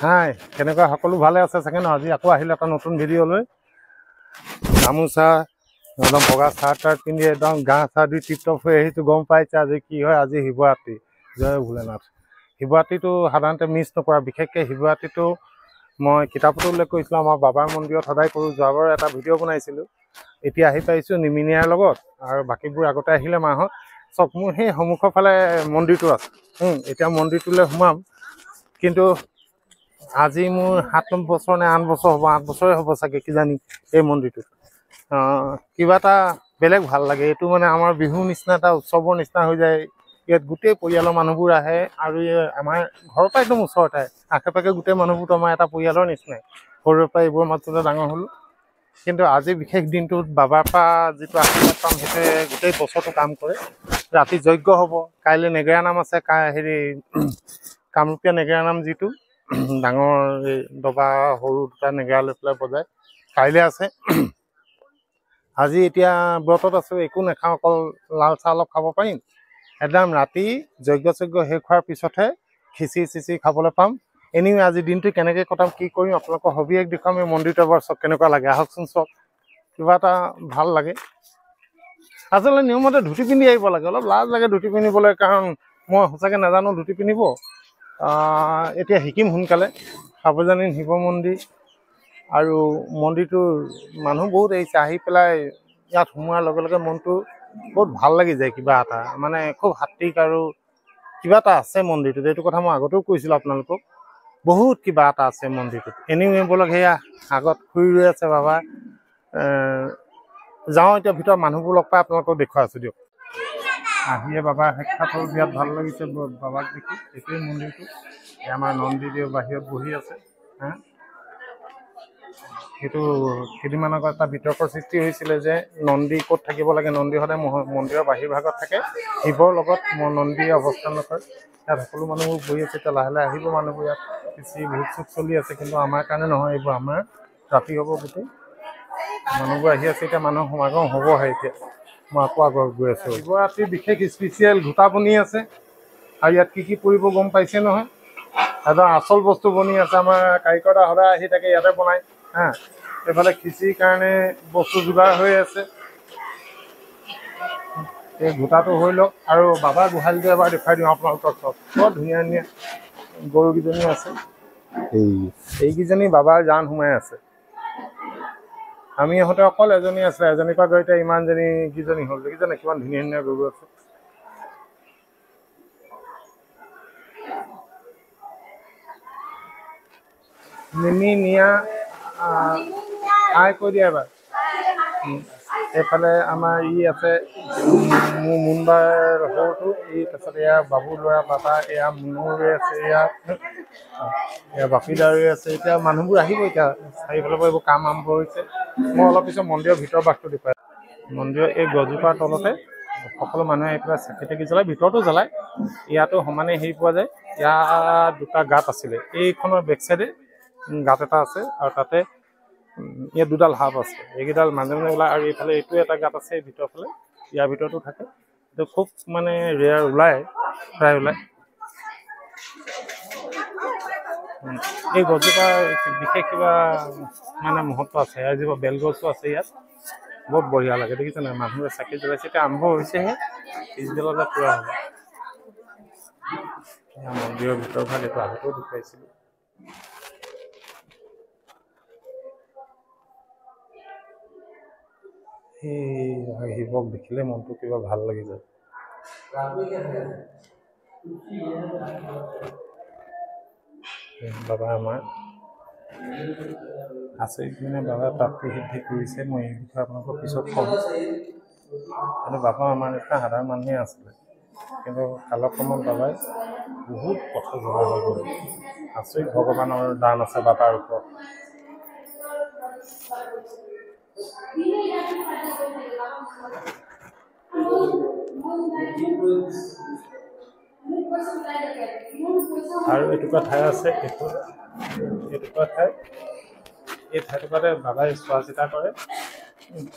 হাই কেনেকুৱা সকলো ভালে আছে চাগে ন আজি আকৌ আহিলে এটা নতুন ভিডিঅ' লৈ গামোচা একদম বগা চাৰ্ট পিন্ধি একদম গা চা দি টিপটপ হৈ আহিছোঁ গম পাইছে আজি কি হয় আজি শিৱৰাত্ৰি জয় ভোলেনাথ শিৱৰাত্ৰিটো সাধাৰণতে মিছ নকৰা বিশেষকৈ শিৱৰাত্ৰিটো মই কিতাপতো উল্লেখ কৰিছিলোঁ আমাৰ বাবাৰ মন্দিৰত সদায় কৰোঁ যোৱাবাৰ এটা ভিডিঅ' বনাইছিলোঁ এতিয়া আহি পাইছোঁ নিমিনিয়াৰ লগত আৰু বাকীবোৰ আগতে আহিলে মাহঁত চব মোৰ সেই সন্মুখৰ ফালে মন্দিৰটো আছে এতিয়া মন্দিৰটোলৈ সোমাম কিন্তু আজি মোৰ 7 বছৰ নে 8 বছৰ হ'ব 8 বছৰে হ'ব চাগে কিজানি এই মন্দিৰটোত কিবা এটা বেলেগ ভাল লাগে এইটো মানে আমাৰ বিহুৰ নিচিনা এটা উৎসৱৰ নিচিনা হৈ যায় ইয়াত গোটেই পৰিয়ালৰ মানুহবোৰ আহে আৰু আমাৰ ঘৰৰ পৰা একদম ওচৰতে আশে পাশে গোটেই মানুহবোৰতো আমাৰ এটা পৰিয়ালৰ নিচিনাই সৰুৰে পৰা এইবোৰ মাজতে ডাঙৰ হ'লোঁ কিন্তু আজি বিশেষ দিনটোত বাবাৰ পৰা যিটো আশীৰ্বাদ পাম সেইটোৱে গোটেই বছৰটো কাম কৰে ৰাতি যজ্ঞ হ'ব কাইলৈ নেগেৰা নাম আছে হেৰি কামৰূপীয়া নেগেৰা নাম যিটো ডাঙৰ দবা সৰু দুটা নেগেৰা লৈ পেলাই বজায় কাইলৈ আছে আজি এতিয়া ব্ৰতত আছোঁ একো নাখাওঁ অকল লাল চাহ অলপ খাব পাৰিম একদম ৰাতি যজ্ঞ শেষ হোৱাৰ পিছতহে খিচিৰি খাবলৈ পাম এনেই আজি দিনটো কেনেকৈ কটাম কি কৰিম আপোনালোকৰ সবিশেষ দেখুৱাম এই মন্দিৰটো এবাৰ চাওক কেনেকুৱা লাগে আহকচোন চাওক কিবা এটা ভাল লাগে আচলতে নিয়মতে ধুতি পিন্ধি আহিব লাগে অলপ লাজ লাগে ধুতি পিন্ধিবলৈ কাৰণ মই সঁচাকৈ নাজানো ধুতি পিন্ধিব এতিয়া শিকিম সোনকালে সাৰ্বজনীন শিৱ মন্দিৰ আৰু মন্দিৰটোৰ মানুহ বহুত আহিছে আহি পেলাই ইয়াত সোমোৱাৰ লগে লগে মনটো বহুত ভাল লাগি যায় কিবা এটা মানে খুব সাত্বিক আৰু কিবা এটা আছে মন্দিৰটোত এইটো কথা মই আগতেও কৈছিলোঁ আপোনালোকক বহুত কিবা এটা আছে মন্দিৰটোত এনেও বলক সেয়া আগত শুই ৰৈ আছে বাবা যাওঁ এতিয়া ভিতৰত মানুহবোৰ লগ পাই আপোনালোকক দেখুৱাই আছোঁ দিয়ক আহিয়ে বাবাৰ সাক্ষাৎ হ'ল বিৰাট ভাল লাগিছে বাবাক দেখি এইটোৱেই মন্দিৰটো আমাৰ নন্দীদেৱ বাহিৰত বহি আছে সেইটো কেইদিনমান আগত এটা বিতৰ্কৰ সৃষ্টি হৈছিলে যে নন্দী ক'ত থাকিব লাগে নন্দী সদায় মন্দিৰৰ বাহিৰ ভাগত থাকে শিৱৰ লগত নন্দীয়ে অৱস্থান নকৰে ইয়াত সকলো মানুহবোৰ বহি আছে এতিয়া লাহে লাহে আহিব মানুহবোৰ ইয়াত বেছি ভোগ চোগ চলি আছে কিন্তু আমাৰ কাৰণে নহয় এইবোৰ আমাৰ ৰাতি হ'ব গোটেই মানুহবোৰ আহি আছে এতিয়া মানুহৰ সমাগম হ'বহে এতিয়া মই আকৌ আগত গৈ আছোঁ শিৱৰাত্ৰিৰ বিশেষ স্পেচিয়েল ঘোটা বনি আছে আৰু ইয়াত কি পৰিব গম পাইছে নহয় এটা আচল বস্তু বনি আছে আমাৰ কাৰিকৰটা সদায় আহি থাকে ইয়াতে বনায় এইফালে খিচিৰিৰ কাৰণে বস্তু যোগাৰ হৈ আছে এই ঘোটাটো হৈ লওক আৰু বাবা গোহালিটো এবাৰ দেখুৱাই দিওঁ আপোনালোকক চব বৰ ধুনীয়া ধুনীয়া গৰুকেইজনী আছে এইকেইজনী বাবাৰ জান সোমাই আছে আমি ইহঁতে অকল এজনী আছিলে এজনীৰ পৰা গৈ এতিয়া ইমানজনী কেইজনী হ'ল দেখিছেনে কিমান ধুনীয়া ধুনীয়া গৰু আছে নিয়া কৈ দিয়া এবাৰ এইফালে আমাৰ আছে মোৰ মুনবাৰ সৰুটো এই তাৰপিছত এয়া বাবুৰ ল'ৰা বাবা এয়া মুনুৰ ৰৈ আছে এয়া বাপিদাৰ ৰৈ আছে এতিয়া মানুহবোৰ আহিব এতিয়া চাৰিফালৰ পৰা এইবোৰ কাম আৰম্ভ হৈছে মই অলপ পিছত মন্দিৰৰ ভিতৰ ভাগটো দেখুৱাই মন্দিৰৰ এই গছজোপাৰ তলতে সকলো মানুহে আহি পেলাই চাকি তাকি জ্বলায় ভিতৰতো জ্বলায় ইয়াতো সমানে হেৰি পোৱা যায় ইয়াত দুটা গাঁত আছিলে এইখনৰ বেক চাইডে গাঁত এটা আছে আৰু তাতে ইয়াত দুডাল সাপ আছে এইকেইডাল মাজে মাজে ওলায় আৰু এইফালে এইটো এটা গাঁত আছে ভিতৰৰ ফালে ইয়াৰ ভিতৰতো থাকে এইটো খুব মানে ৰেয়াৰ ওলায় প্ৰায় ওলায় এই গছজোপা বিশেষ কিবা মানে মহত্ব আছে আৰু যিবোৰ বেলগছো আছে ইয়াত বহুত বঢ়িয়া লাগে দেখিছে নাই মানুহে চাকি জ্বলাইছে এতিয়া আৰম্ভ হৈছেহে পিছবেলাতে পূৰা হ'ব মন্দিৰৰ ভিতৰ ভাগ এইটো আগতেও দেখুৱাইছিলোঁ সেই শিৱক দেখিলে মনটো কিবা ভাল লাগি যায় বাবা আমাৰ আছে মানে বাবা প্ৰাপ্তি সিদ্ধি কৰিছে মই এই বিষয়ে আপোনালোকৰ পিছত ক'ম কিন্তু বাবা আমাৰ নিচিনা সাধাৰণ মানুহে আছিলে কিন্তু কালক্ৰমত বাবাই বহুত কথা জনা হৈ গ'ল আচৰিত ভগৱানৰ দান আছে বাবাৰ ওপৰত আৰু এটুকুৰা ঠাই আছে এটুকুৰা ঠাই এই ঠাইটুকুৰাতে বাবাই চোৱা চিতা কৰে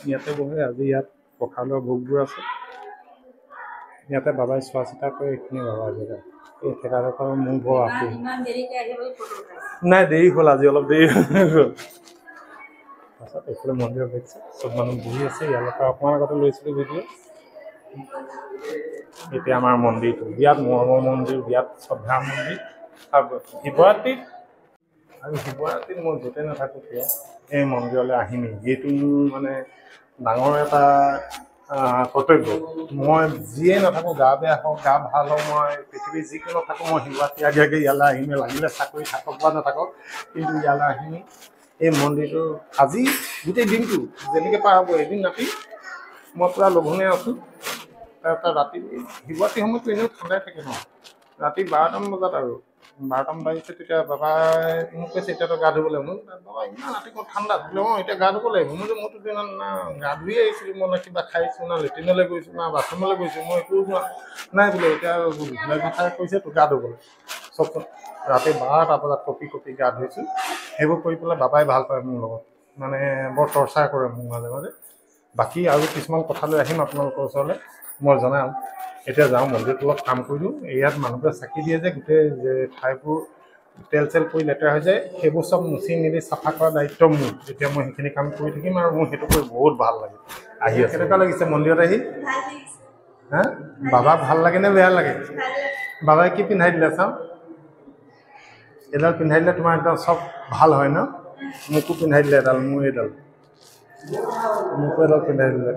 ইয়াতে বহে আজি ইয়াত পথাৰৰ ভোগবোৰ আছে ইয়াতে বাবাই চোৱা চিতা কৰে এইখিনি বাবাৰ জেগা এই থেটাৰখন মোৰ বৰ আছে নাই দেৰি হ'ল আজি অলপ দেৰি হ'ল তাৰপিছত এইফালে মন্দিৰত দেখিছে চব মানুহ বহি আছে ইয়াৰ পৰা অকণমান আগতে লৈছিলোঁ ভিডিঅ' এতিয়া আমাৰ মন্দিৰটো বিৰাট মৰমৰ মন্দিৰ বিৰাট শ্ৰদ্ধাৰ মন্দিৰ আৰু শিৱৰাত্ৰিত মই য'তে নাথাকোঁ কিয় এই মন্দিৰলৈ আহিমেই এইটো মানে ডাঙৰ এটা কৰ্তব্য মই যিয়ে নাথাকোঁ গা বেয়া হওক গা ভাল হওক মই পৃথিৱীৰ যিকোনো থাকোঁ মই শিৱৰাত্ৰি আগে আগে ইয়ালৈ আহিমেই লাগিলে চাকৰি থাকক বা নাথাকক কিন্তু ইয়ালৈ আহিমেই এই মন্দিৰটো আজি গোটেই দিনটো যেনেকৈ পাৰ হ'ব এদিন ৰাতি মই পূৰা লঘোণে আছোঁ তাৰপৰা ৰাতি শিৱৰাত্ৰি সময়তটো এনেও ঠাণ্ডাই থাকে ন ৰাতি 12টামান বজাত আৰু 12টামান বাজিছে তেতিয়া বাবাই মোক কৈছে এতিয়াতো গা ধুব লাগিব বাবা ইমান ৰাতিপুৱা ঠাণ্ডা বোলে অঁ এতিয়া গা ধুব লাগিব মোৰতো ইমান না গা ধুয়ে আহিছিলোঁ মই না কিবা খাইছোঁ না লেট্ৰিনলৈ গৈছোঁ না বাথৰুমলৈ গৈছোঁ মই একো নাই বোলে এতিয়া ঘূৰাই কথাই কৈছে তো গা ধুবলৈ চবচোন ৰাতি 12টা বজাত কপি গা ধুইছোঁ সেইবোৰ কৰি পেলাই বাবাই ভাল পায় মোৰ লগত মানে বৰ টৰ্চাৰ কৰে মোক মাজে মাজে বাকী আৰু কিছুমান কথা লৈ আহিম আপোনালোকৰ ওচৰলৈ মই জনাম এতিয়া যাওঁ মন্দিৰত অলপ কাম কৰি দিওঁ ইয়াত মানুহবোৰে চাকি দিয়ে যে গোটেই যে ঠাইবোৰ তেল চেল কৰি লেতেৰা হৈ যায় সেইবোৰ চব মুচি মেলি চাফা কৰা দায়িত্ব মোৰ এতিয়া মই সেইখিনি কাম কৰি থাকিম আৰু মোৰ সেইটো কৰি বহুত ভাল লাগে আহি আছে কেনেকুৱা লাগিছে মন্দিৰত আহি হা বাবা ভাল লাগে নে বেয়া লাগে বাবাই কি পিন্ধাই দিলে চাওঁ এডাল পিন্ধাই দিলে তোমাৰ একদম চব ভাল হয় ন মোকো পিন্ধাই দিলে এডাল মোৰ এডাল মোকো এডাল পিন্ধাই দিলে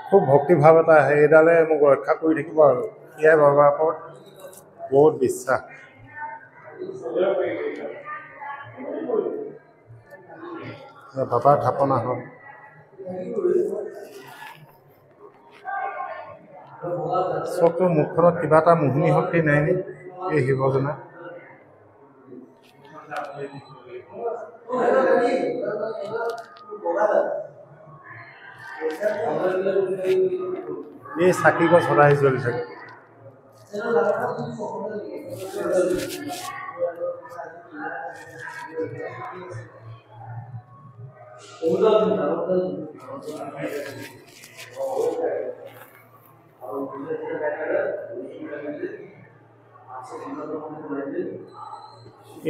খুব ভক্তিভাৱ এটা আহে এইডালে মোক ৰক্ষা কৰি থাকিব আৰু এয়াই বাবাৰ ওপৰত বহুত বিশ্বাস বাবাৰ থাপনা হ'ল চবটো মুখখনত কিবা এটা মোহিনী শক্তি নাই নে এই শিৱজনা এই চাকি গছ সদায় জ্বলি থাকে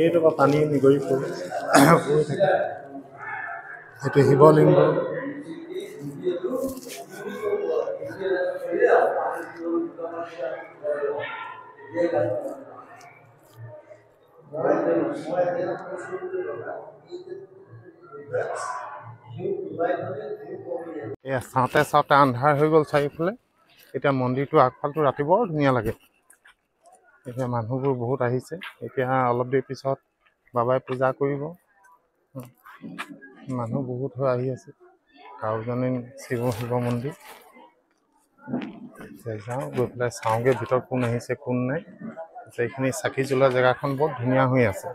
এইটো পানী নিগৰি পৰি থাকে সেইটো শিৱলিংগ এয়া চাওঁতে চাওঁতে আন্ধাৰ হৈ গ'ল চাৰিওফালে এতিয়া মন্দিৰটো আগফালটো ৰাতি বৰ ধুনীয়া লাগে এতিয়া মানুহবোৰ বহুত আহিছে এতিয়া অলপ দেৰি পিছত বাবাই পূজা কৰিব মানুহ বহুত হৈ আহি আছে কাউজনী শিৱ মন্দিৰ যাওঁ গৈ পেলাই চাওঁগৈ ভিতৰত কোন আহিছে কোন নাই এইখিনি চাকি জ্বলোৱা জেগাখন বৰ ধুনীয়া হৈ আছে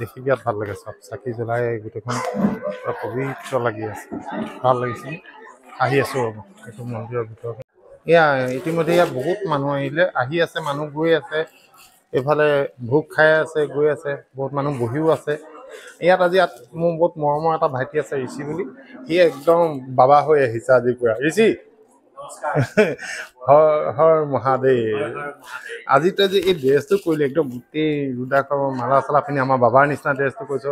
দেখি বিৰাট ভাল লাগে চব চাকি জ্বলাই গোটেইখন পবিত্ৰ লাগি আছে ভাল লাগিছে আহি আছোঁ ৰ'ব এইটো মন্দিৰৰ ভিতৰত এয়া ইতিমধ্যে ইয়াত বহুত মানুহ আহি আছে মানুহ গৈ আছে এইফালে ভোগ খাই আছে গৈ আছে বহুত মানুহ বহিও আছে ইয়াত মোৰ বহুত মৰমৰ এটা ভাইটি আছে ঋষি বুলি সি একদম বাবা হৈ আহিছে আজিৰ পৰা ঋষি হৰ মহাদেৱ আজি তই যে এই ড্ৰেছটো কৰিলি একদম গোটেই ৰুদ্ৰাক্ষৰ মালা চালা পিন্ধি আমাৰ বাবাৰ নিচিনা ড্ৰেছটো কৰিছ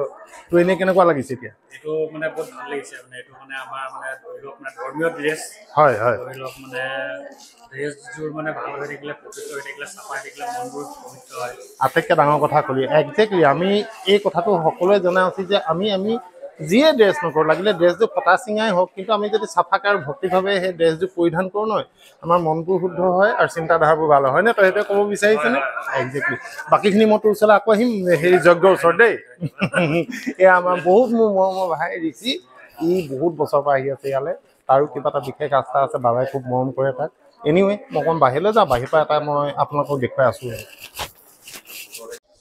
তোৰ এনেই কেনেকুৱা লাগিছে এতিয়া এইটো মানে বহুত ভাল লাগিছে মানে এইটো মানে আমাৰ মানে ধৰি লওক মানে ধৰ্মীয় ড্ৰেছ হয় ধৰি লওক মানে ড্ৰেছযোৰ মানে ভাল হৈ থাকিলে পবিত্ৰ হৈ থাকিলে চাফা হৈ থাকিলে মনবোৰ পবিত্ৰ হয় আটাইতকৈ ডাঙৰ কথা ক'লি একজেক্টলি আমি এই কথাটো সকলোৱে জনা উচিত যে আমি যিয়ে ড্ৰেছ নকৰোঁ লাগিলে ড্ৰেছযোৰ ফটা চিঙাই হওক কিন্তু আমি যদি চাফাকৈ আৰু ভক্তিভাৱে সেই ড্ৰেছযোৰ পৰিধান কৰোঁ নহয় আমাৰ মনবোৰ শুদ্ধ হয় আৰু চিন্তাধাৰাবোৰ ভাল হয় নে তই সেইটোৱে ক'ব বিচাৰিছেনে একজেক্টলি বাকীখিনি মই তোৰ ওচৰলৈ আকৌ আহিম হেৰি যজ্ঞৰ ওচৰত দেই এয়া আমাৰ বহুত মোৰ মৰমৰ ভাই ঋষি ই বহুত বছৰৰ পৰা আহি আছে ইয়ালৈ তাৰো কিবা এটা বিশেষ আস্থা আছে বাবাই খুব মৰম কৰে তাক এনিৱে মই অকণ বাহিৰলৈ যাওঁ বাহিৰৰ পৰা এটা মই আপোনালোকক দেখুৱাই আছোঁ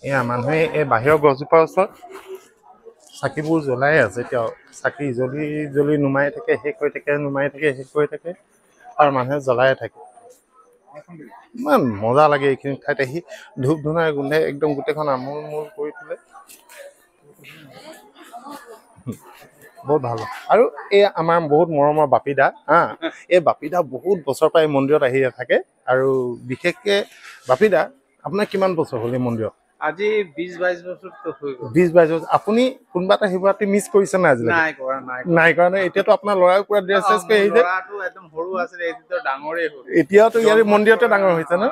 এয়া মানুহে এই বাহিৰৰ গছজোপাৰ ওচৰত চাকিবোৰ জ্বলাই আছে এতিয়াও চাকি জ্বলি নুমাই থাকে শেষ হৈ থাকে নুমাই থাকে শেষ হৈ থাকে আৰু মানুহে জ্বলাই থাকে ইমান মজা লাগে এইখিনি ঠাইত আহি ধূপ ধূনাৰ গোন্ধে একদম গোটেইখন আমোল মোল কৰি তোলে বহুত ভাল আৰু এই আমাৰ বহুত মৰমৰ বাপিদা এই বাপিদা বহুত বছৰৰ পৰা এই মন্দিৰত আহি থাকে আৰু বিশেষকৈ বাপিদা আপোনাৰ কিমান বছৰ হ'ল এই মন্দিৰত? আজি 20-22 বছৰ তো হৈ গ'ল। 20-22 বছৰ। আপুনি কোনোবা এটা শিৱৰাত্ৰি মিছ কৰিছে নাই আজিলৈকে? নাই কৰা নে? এতিয়াতো আপোনাৰ ল'ৰাই পুৰা ড্ৰেছ চেছ কৰি আহিছে। ল'ৰাটো একদম সৰু আছিলে, এতিয়াতো ডাঙৰেই হ'ল। এতিয়াতো ইয়াৰ মন্দিৰতে ডাঙৰ হৈছে ন?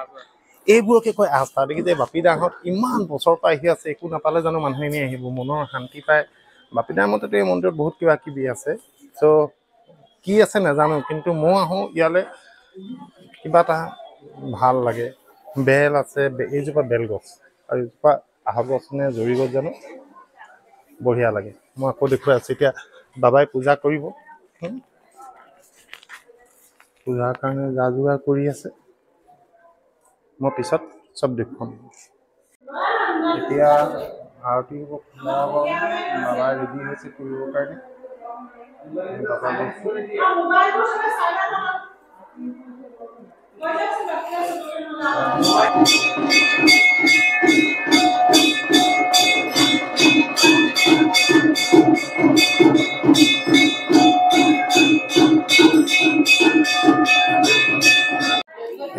এইবোৰকে কয় আস্থা। দেখিছে বাপিদাহঁত ইমান বছৰৰ পৰা আহি আছে, একো নাপালে জানো মানুহে এনেই আহিব, মনৰ শান্তি পায়। বাপিদাৰ মতেতো এই মন্দিৰত বহুত কিবা কিবি আছে। চ' কি আছে নাজানো, কিন্তু মই আহোঁ ইয়ালৈ কিবা এটা ভাল লাগে। বেল আছে, এইজোপা বেলগছ আৰু এইজোপা আহা গছ নে জৰি গছ জানো, বঢ়িয়া লাগে। মই আকৌ দেখুৱাই আছোঁ। এতিয়া বাবাই পূজা কৰিব, পূজাৰ কাৰণে যা যোগাৰ কৰি আছে। মই পিছত চব দেখুৱাম। এতিয়া আৰতি হ'ব, বাবাই ৰেডি হৈছে কৰিবৰ কাৰণে। বাবা গৈছে।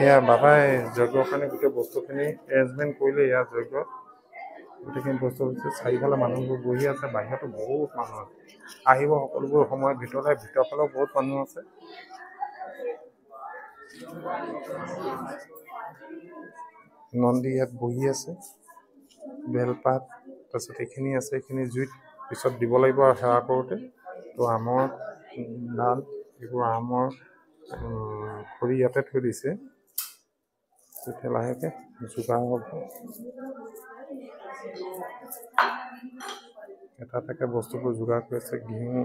এয়া বাবাই যজ্ঞৰ কাৰণে গোটেই বস্তুখিনি এৰেঞ্জমেণ্ট কৰিলে। ইয়াৰ যজ্ঞ গোটেইখিনি বস্তু হৈছে। চাৰিওফালে মানুহবোৰ বহি আছে, বাহিৰতো বহুত মানুহ আছে। আহিব সকলোবোৰ সময়ত ভিতৰৰ ফালেও বহুত মানুহ আছে। নন্দী ইয়াত বহি আছে, বেলপাত তাৰপিছত এইখিনি আছে, এইখিনি জুইত পিছত দিব লাগিব আৰু সেৱা কৰোঁতে। তো আমৰ ডাল, এইবোৰ আমৰ খৰি ইয়াতে থৈ দিছে। তেতিয়া লাহেকৈ যোগাৰ হ'ব। এটা এটাকৈ বস্তুবোৰ যোগাৰ কৰি আছে। ঘিউ,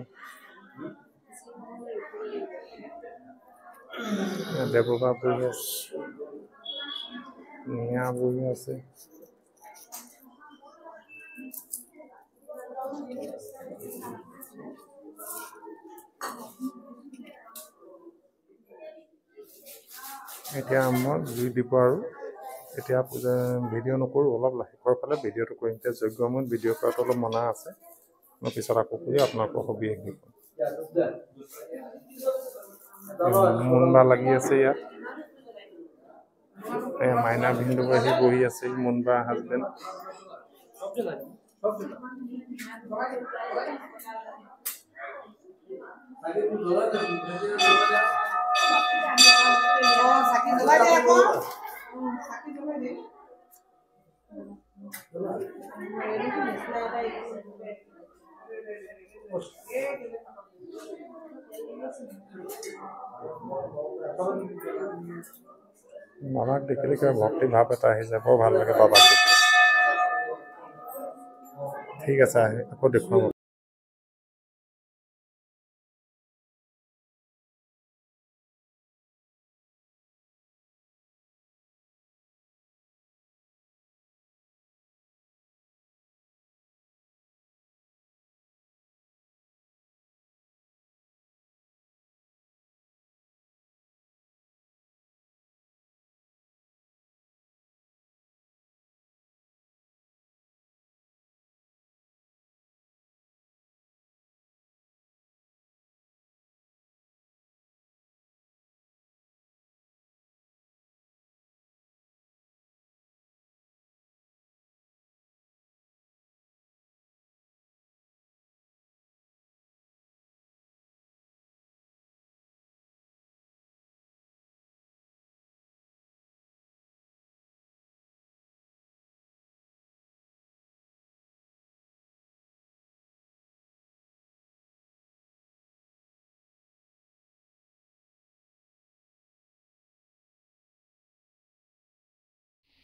দেৱবা বহি আছে, মিয়া বহি আছে। এতিয়া মই জুই দিব আৰু এতিয়া ভিডিঅ' নকৰোঁ, অলপ শেষৰ ফালে ভিডিঅ'টো কৰিম। এতিয়া যজ্ঞ সময়ত ভিডিঅ' কৰাটো অলপ মনা আছে। মই পিছত আকৌ কৰি আপোনালোকক সবিশেষ দিম। মুনবা লাগি আছে ইয়াত। মাইনা ভিন্দু আহি বহি আছে, মুনবা হাজবেণ্ড। বাবাক দেখিলে কিবা ভক্তি ভাৱ এটা আহি যায়, বৰ ভাল লাগে বাবাক। ঠিক আছে, আকৌ দেখুৱাম।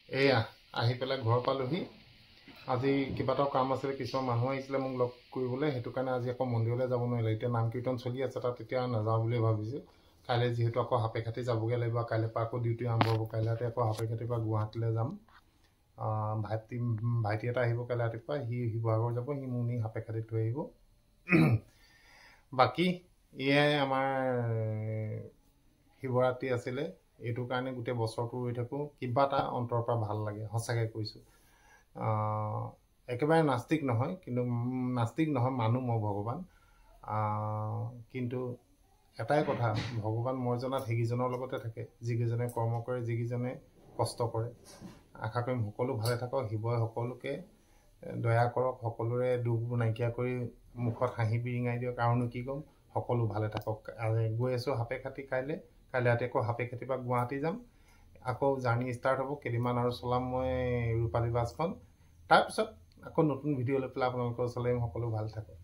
এয়া আহি পেলাই ঘৰ পালোহি। আজি কিবাটাও কাম আছিলে, কিছুমান মানুহ আহিছিলে মোক লগ কৰিবলৈ, সেইটো কাৰণে আজি আকৌ মন্দিৰলৈ যাব নোৱাৰিলে। এতিয়া নাম কীৰ্তন চলি আছে তাত, এতিয়া নাযাওঁ বুলিয়ে ভাবিছোঁ। কাইলৈ যিহেতু আকৌ সাপেখাতি যাবগৈ লাগিব, কাইলৈৰ পৰা আকৌ ডিউটি আৰম্ভ হ'ব। কাইলৈ ৰাতি আকৌ সাপেখাতিৰ পৰা গুৱাহাটীলৈ যাম। ভাইটি এটা আহিব কাইলৈ ৰাতিপুৱা, সি শিৱসাগৰ যাব, সি মোক নি সাপেখাতিত থৈ আহিব। বাকী এয়াই আমাৰ শিৱৰাত্ৰি আছিলে। এইটো কাৰণে গোটেই বছৰটো ৰৈ থাকোঁ, কিবা এটা অন্তৰৰ পৰা ভাল লাগে, সঁচাকৈ কৈছোঁ। একেবাৰে নাস্তিক নহয়, কিন্তু নাস্তিক নহয় মানুহ মই ভগৱান। কিন্তু এটাই কথা, ভগৱান মই জনাত সেইকেইজনৰ লগতে থাকে যিকেইজনে কৰ্ম কৰে, যিকেইজনে কষ্ট কৰে। আশা কৰিম সকলো ভালে থাকক, শিৱই সকলোকে দয়া কৰক, সকলোৰে দুখবোৰ নাইকিয়া কৰি মুখত হাঁহি বিৰিঙাই দিয়ক। আৰুনো কি ক'ম, সকলো ভালে থাকক। গৈ আছোঁ সাপেখাতি কাইলৈ ৰাতি আকৌ সাপেখাতিৰ পৰা গুৱাহাটী যাম। আকৌ জাৰ্ণি ষ্টাৰ্ট হ'ব, কেইদিনমান আৰু চলাম মই ৰূপালী বাছখন। তাৰপিছত আকৌ নতুন ভিডিঅ' লৈ পেলাই আপোনালোকৰ ওচৰলৈ সকলো ভালে থাকক।